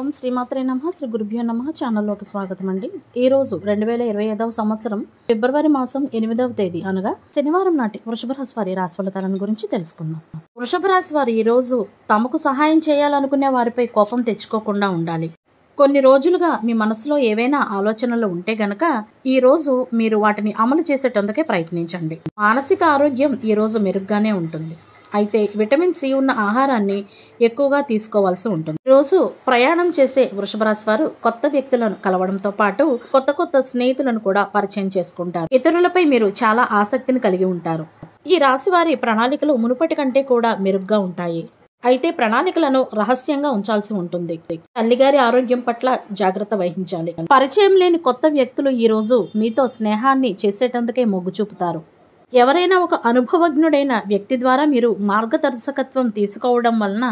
ఓం శ్రీమాత్రే నమః శ్రీ గురుభ్యో నమః ఛానల్లోకి స్వాగతం అండి. ఈ రోజు 2025వ సంవత్సరం ఫిబ్రవరి మాసం 8వ తేదీ అనగా శనివారం నాటి వృషభ రాశి వారి రాశి ఫలితాలను గురించి తెలుసుకుందాం. వృషభ రాశి వారు ఈ రోజు తమకు సహాయం చేయాలనుకునే వారిపై కోపం తెచ్చుకోకుండా ఉండాలి. కొన్ని రోజులుగా మీ మనసులో ఏవైనా ఆలోచనలు ఉంటే గనక ఈ రోజు మీరు వాటిని అమలు చేసేటందుకే ప్రయత్నించండి. మానసిక ఆరోగ్యం ఈ రోజు మెరుగ్గానే ఉంటుంది. అయితే విటమిన్ సి ఉన్న ఆహారాన్ని ఎక్కువగా తీసుకోవాల్సి ఉంటుంది. రోజు ప్రయాణం చేసే వృషభ రాశి వారు కొత్త వ్యక్తులను కలవడంతో పాటు కొత్త స్నేహితులను కూడా పరిచయం చేసుకుంటారు. ఇతరులపై మీరు చాలా ఆసక్తిని కలిగి ఉంటారు. ఈ రాశి వారి ప్రణాళికలు మునుపటి కంటే కూడా మెరుగ్గా ఉంటాయి. అయితే ప్రణాళికలను రహస్యంగా ఉంచాల్సి ఉంటుంది. తల్లిగారి ఆరోగ్యం పట్ల జాగ్రత్త వహించాలి. పరిచయం లేని కొత్త వ్యక్తులు ఈ రోజు మీతో స్నేహాన్ని చేసేటందుకే మొగ్గు చూపుతారు. ఎవరైనా ఒక అనుభవజ్ఞుడైన వ్యక్తి ద్వారా మీరు మార్గదర్శకత్వం తీసుకోవడం వలన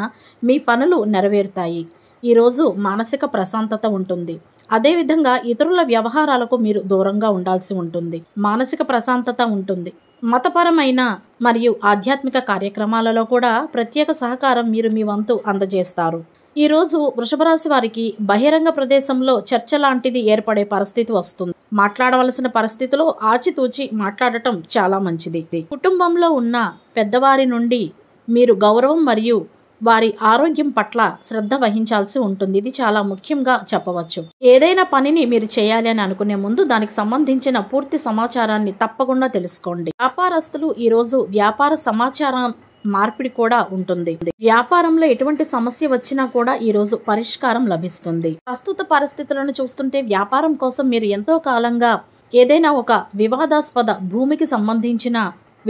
మీ పనులు నెరవేరుతాయి. ఈరోజు మానసిక ప్రశాంతత ఉంటుంది. అదేవిధంగా ఇతరుల వ్యవహారాలకు మీరు దూరంగా ఉండాల్సి ఉంటుంది. మానసిక ప్రశాంతత ఉంటుంది. మతపరమైన మరియు ఆధ్యాత్మిక కార్యక్రమాలలో కూడా ప్రత్యేక సహకారం మీరు మీ వంతు అందజేస్తారు. ఈరోజు వృషభ రాశి వారికి బహిరంగ ప్రదేశంలో చర్చ లాంటిది ఏర్పడే పరిస్థితి వస్తుంది. మాట్లాడవలసిన పరిస్థితిలో ఆచితూచి మాట్లాడటం చాలా మంచిది. కుటుంబంలో ఉన్న పెద్దవారి నుండి మీరు గౌరవం మరియు వారి ఆరోగ్యం పట్ల శ్రద్ధ వహించాల్సి ఉంటుంది. ఇది చాలా ముఖ్యంగా చెప్పవచ్చు. ఏదైనా పనిని మీరు చేయాలి అని అనుకునే ముందు దానికి సంబంధించిన పూర్తి సమాచారాన్ని తప్పకుండా తెలుసుకోండి. వ్యాపారస్తులు ఈరోజు వ్యాపార సమాచారం మార్పిడి కూడా ఉంటుంది. వ్యాపారంలో ఎటువంటి సమస్య వచ్చినా కూడా ఈ రోజు పరిష్కారం లభిస్తుంది. ప్రస్తుత పరిస్థితులను చూస్తుంటే వ్యాపారం కోసం మీరు ఎంతో కాలంగా ఏదైనా ఒక వివాదాస్పద భూమికి సంబంధించిన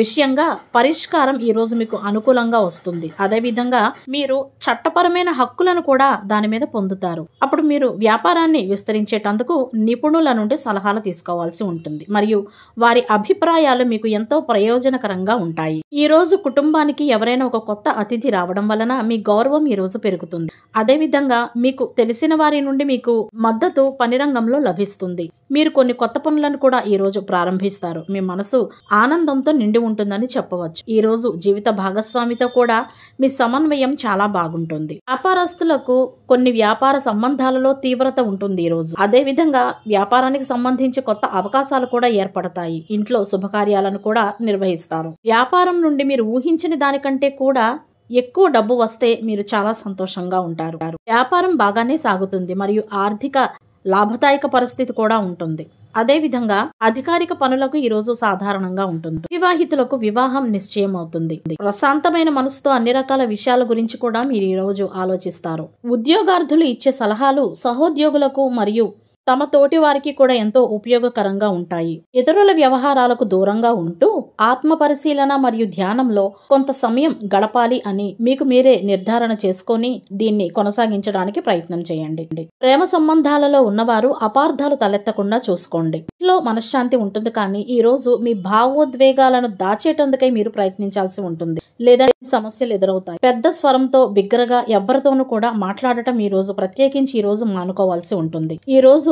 విషయంగా పరిష్కారం ఈ రోజు మీకు అనుకూలంగా వస్తుంది. అదేవిధంగా మీరు చట్టపరమైన హక్కులను కూడా దాని మీద పొందుతారు. అప్పుడు మీరు వ్యాపారాన్ని విస్తరించేటందుకు నిపుణుల నుండి సలహాలు తీసుకోవాల్సి ఉంటుంది మరియు వారి అభిప్రాయాలు మీకు ఎంతో ప్రయోజనకరంగా ఉంటాయి. ఈ రోజు కుటుంబానికి ఎవరైనా ఒక కొత్త అతిథి రావడం వలన మీ గౌరవం ఈ రోజు పెరుగుతుంది. అదేవిధంగా మీకు తెలిసిన వారి నుండి మీకు మద్దతు పని రంగంలో లభిస్తుంది. మీరు కొన్ని కొత్త పనులను కూడా ఈ రోజు ప్రారంభిస్తారు. మీ మనసు ఆనందంతో నిండి ఉంటుందని చెప్పవచ్చు. ఈ రోజు జీవిత భాగస్వామితో కూడా మీ సమన్వయం చాలా బాగుంటుంది. వ్యాపారస్తులకు కొన్ని వ్యాపార సంబంధాలలో తీవ్రత ఉంటుంది ఈ రోజు. అదే విధంగా వ్యాపారానికి సంబంధించి కొత్త అవకాశాలు కూడా ఏర్పడతాయి. ఇంట్లో శుభకార్యాలను కూడా నిర్వహిస్తారు. వ్యాపారం నుండి మీరు ఊహించిన దానికంటే కూడా ఎక్కువ డబ్బు వస్తే మీరు చాలా సంతోషంగా ఉంటారు. వ్యాపారం బాగానే సాగుతుంది మరియు ఆర్థిక లాభదాయక పరిస్థితి కూడా ఉంటుంది. అదేవిధంగా అధికారిక పనులకు ఈరోజు సాధారణంగా ఉంటుంది. వివాహితులకు వివాహం నిశ్చయం అవుతుంది. ప్రశాంతమైన మనసుతో అన్ని రకాల విషయాల గురించి కూడా మీరు ఈ రోజు ఆలోచిస్తారు. ఉద్యోగార్థులు ఇచ్చే సలహాలు సహోద్యోగులకు మరియు తమ తోటి వారికి కూడా ఎంతో ఉపయోగకరంగా ఉంటాయి. ఇతరుల వ్యవహారాలకు దూరంగా ఉంటూ ఆత్మ పరిశీలన మరియు ధ్యానంలో కొంత సమయం గడపాలి అని మీకు మీరే నిర్ధారణ చేసుకొని దీన్ని కొనసాగించడానికి ప్రయత్నం చేయండి. ప్రేమ సంబంధాలలో ఉన్నవారు అపార్థాలు తలెత్తకుండా చూసుకోండి. ఇంట్లో మనశ్శాంతి ఉంటుంది, కానీ ఈ రోజు మీ భావోద్వేగాలను దాచేటందుకై మీరు ప్రయత్నించాల్సి ఉంటుంది లేదా సమస్యలు ఎదురవుతాయి. పెద్ద స్వరంతో బిగ్గరగా ఎవరితోనూ కూడా మాట్లాడటం ఈ రోజు ప్రత్యేకించి ఈ రోజు మానుకోవాల్సి ఉంటుంది. ఈ రోజు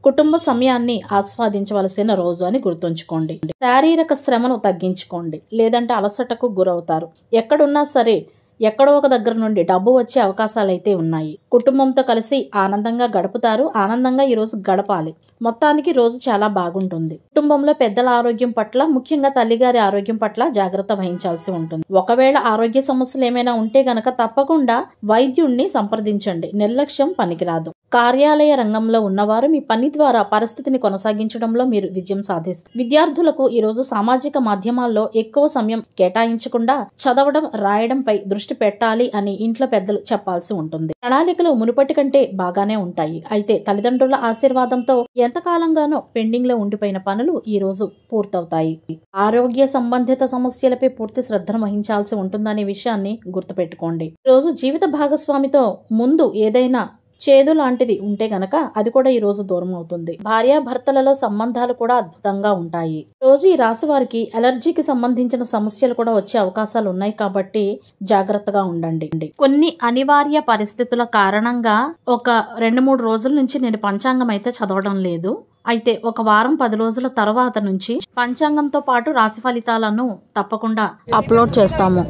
కుటుంబ సమయాన్ని ఆస్వాదించవలసిన రోజు అని గుర్తుంచుకోండి. శారీరక శ్రమను తగ్గించుకోండి, లేదంటే అలసటకు గురవుతారు. ఎక్కడున్నా సరే ఎక్కడో ఒక దగ్గర నుండి డబ్బు వచ్చే అవకాశాలు అయితే ఉన్నాయి. కుటుంబంతో కలిసి ఆనందంగా గడుపుతారు. ఆనందంగా ఈ రోజు గడపాలి. మొత్తానికి రోజు చాలా బాగుంటుంది. కుటుంబంలో పెద్దల ఆరోగ్యం పట్ల, ముఖ్యంగా తల్లిగారి ఆరోగ్యం పట్ల జాగ్రత్త వహించాల్సి ఉంటుంది. ఒకవేళ ఆరోగ్య సమస్యలు ఏమైనా ఉంటే గనక తప్పకుండా వైద్యుణ్ణి సంప్రదించండి. నిర్లక్ష్యం పనికిరాదు. కార్యాలయ రంగంలో ఉన్నవారు మీ పని ద్వారా పరిస్థితిని కొనసాగించడంలో మీరు విజయం సాధిస్తారు. విద్యార్థులకు ఈ రోజు సామాజిక మాధ్యమాల్లో ఎక్కువ సమయం కేటాయించకుండా చదవడం, రాయడంపై దృష్టి పెట్టాలి అని ఇంట్లో పెద్దలు చెప్పాల్సి ఉంటుంది. ప్రణాళికలు మునుపటి కంటే బాగానే ఉంటాయి. అయితే తల్లిదండ్రుల ఆశీర్వాదంతో ఎంతకాలంగానో పెండింగ్ లో ఉండిపోయిన పనులు ఈ రోజు పూర్తవుతాయి. ఆరోగ్య సంబంధిత సమస్యలపై పూర్తి శ్రద్ధను వహించాల్సి ఉంటుందనే విషయాన్ని గుర్తుపెట్టుకోండి. ఈ రోజు జీవిత భాగస్వామితో ముందు ఏదైనా చేదు లాంటిది ఉంటే గనక అది కూడా ఈ రోజు దూరం అవుతుంది. భార్యాభర్తలలో సంబంధాలు కూడా అద్భుతంగా ఉంటాయి. రోజు ఈ రాశి వారికి అలర్జీకి సంబంధించిన సమస్యలు కూడా వచ్చే అవకాశాలు ఉన్నాయి కాబట్టి జాగ్రత్తగా ఉండండి. కొన్ని అనివార్య పరిస్థితుల కారణంగా ఒక 2-3 రోజుల నుంచి నేను పంచాంగం అయితే చదవడం లేదు. అయితే ఒక వారం 10 రోజుల తర్వాత నుంచి పంచాంగంతో పాటు రాశి ఫలితాలను తప్పకుండా అప్లోడ్ చేస్తాము.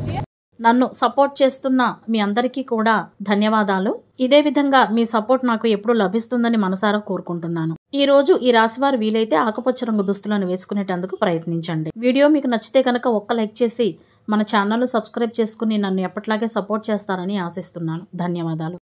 నన్ను సపోర్ట్ చేస్తున్న మీ అందరికీ కూడా ధన్యవాదాలు. ఇదే విధంగా మీ సపోర్ట్ నాకు ఎప్పుడూ లభిస్తుందని మనసారా కోరుకుంటున్నాను. ఈ రోజు ఈ రాశివారు వీలైతే ఆకుపచ్చ రంగు దుస్తులను వేసుకునేటందుకు ప్రయత్నించండి. వీడియో మీకు నచ్చితే కనుక ఒక్క లైక్ చేసి మన ఛానల్ సబ్స్క్రైబ్ చేసుకుని నన్ను ఎప్పట్లాగే సపోర్ట్ చేస్తారని ఆశిస్తున్నాను. ధన్యవాదాలు.